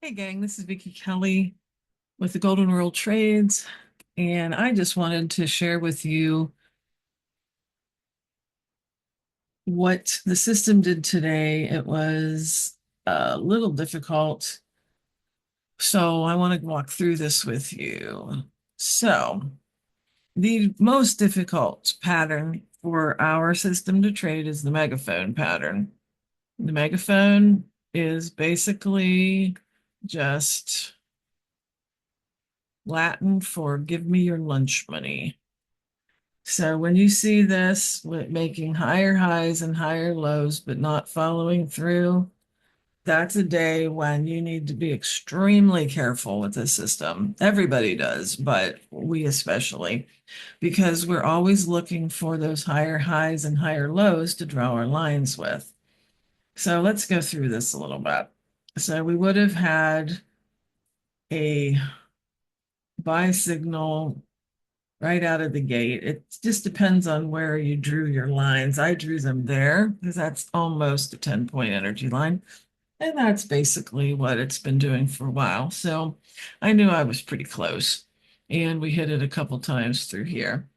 Hey gang, this is Vicky Kelly with the Golden World Trades, and I just wanted to share with you what the system did today. It was a little difficult, so I want to walk through this with you. So, the most difficult pattern for our system to trade is the megaphone pattern. The megaphone is basically just Latin for give me your lunch money. So when you see this with making higher highs and higher lows, but not following through, that's a day when you need to be extremely careful with this system. Everybody does, but we especially, because we're always looking for those higher highs and higher lows to draw our lines with. So let's go through this a little bit. So we would have had a buy signal right out of the gate. It just depends on where you drew your lines. I drew them there because that's almost a 10-point energy line. And that's basically what it's been doing for a while. So I knew I was pretty close. And we hit it a couple times through here.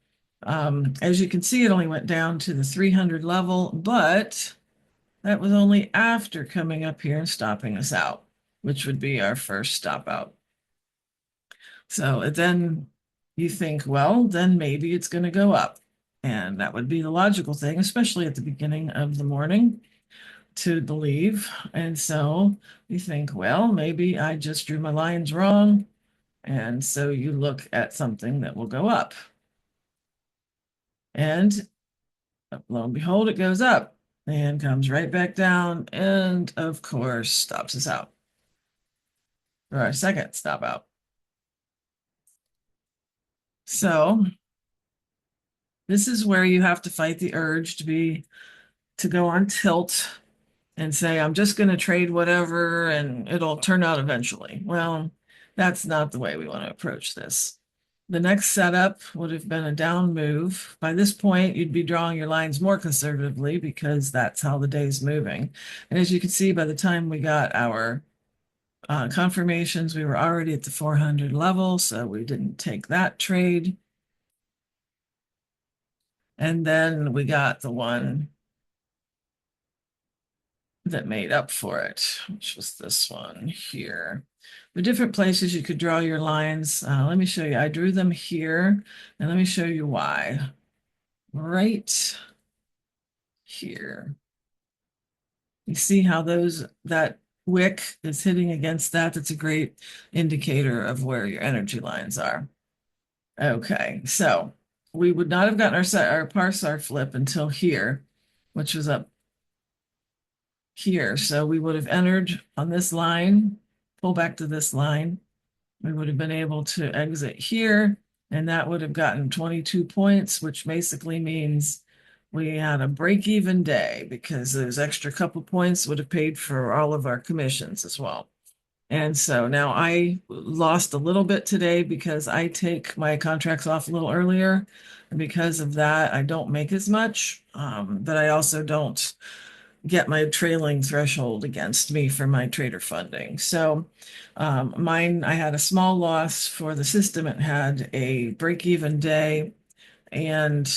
As you can see, it only went down to the 300 level, but that was only after coming up here and stopping us out, which would be our first stop out. So then you think, well, then maybe it's going to go up. And that would be the logical thing, especially at the beginning of the morning, to believe. And so you think, well, maybe I just drew my lines wrong. And so you look at something that will go up. And lo and behold, it goes up and comes right back down. And of course, stops us out for our second stop out. So this is where you have to fight the urge to go on tilt and say, I'm just going to trade whatever and it'll turn out eventually. Well, that's not the way we want to approach this. The next setup would have been a down move. By this point, you'd be drawing your lines more conservatively because that's how the day's moving. And as you can see, by the time we got our confirmations, we were already at the 400 level, so we didn't take that trade. And then we got the one that made up for it, which was this one here. The different places you could draw your lines. Let me show you. I drew them here, and let me show you why. Right here. You see how that wick is hitting against that? That's a great indicator of where your energy lines are. Okay, so we would not have gotten our parsar flip until here, which was up here. So we would have entered on this line, pull back to this line. We would have been able to exit here, and that would have gotten 22 points, which basically means we had a break-even day because those extra couple points would have paid for all of our commissions as well. And so now I lost a little bit today because I take my contracts off a little earlier. And because of that, I don't make as much, but I also don't get my trailing threshold against me for my trader funding. So mine, I had a small loss for the system. It had a break-even day, and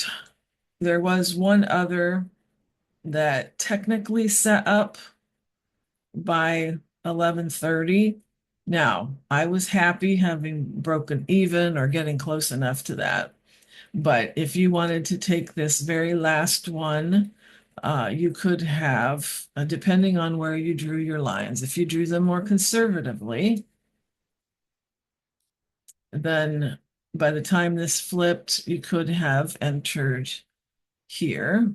there was one other that technically set up by 11:30. Now, I was happy having broken even or getting close enough to that. But if you wanted to take this very last one, you could have, depending on where you drew your lines, if you drew them more conservatively, then by the time this flipped, you could have entered here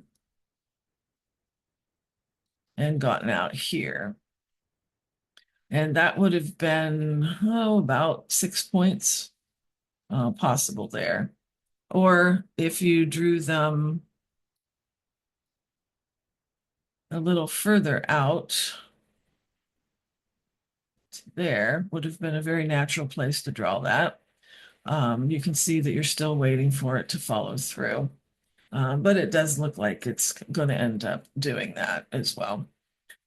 and gotten out here. And that would have been, about 6 points possible there. Or if you drew them a little further out, there would have been a very natural place to draw that. You can see that you're still waiting for it to follow through. But it does look like it's going to end up doing that as well.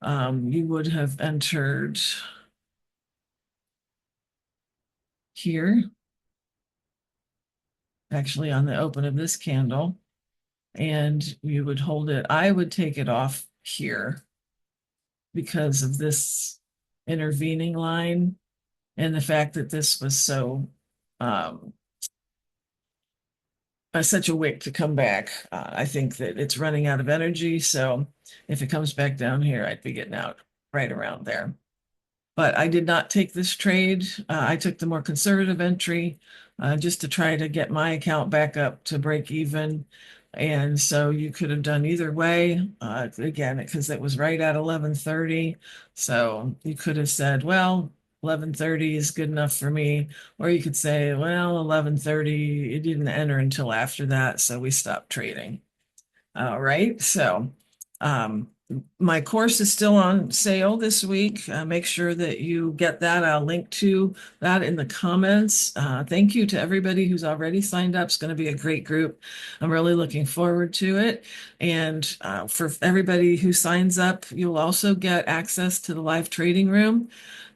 You would have entered here, actually on the open of this candle, and you would hold it. I would take it off here because of this intervening line and the fact that this was so um, such a wick to come back. I think that it's running out of energy. So if it comes back down here, I'd be getting out right around there. But I did not take this trade. I took the more conservative entry just to try to get my account back up to break even. And so you could have done either way, again, because it was right at 11:30. So you could have said, well, 11:30 is good enough for me. Or you could say, well, 11:30, it didn't enter until after that, so we stopped trading. All right, so um, my course is still on sale this week. Make sure that you get that. I'll link to that in the comments. Thank you to everybody who's already signed up. It's going to be a great group. I'm really looking forward to it. And for everybody who signs up, you'll also get access to the live trading room.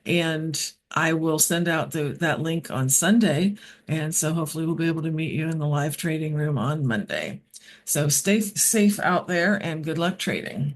And I will send out that link on Sunday. And so hopefully we'll be able to meet you in the live trading room on Monday. So stay safe out there and good luck trading.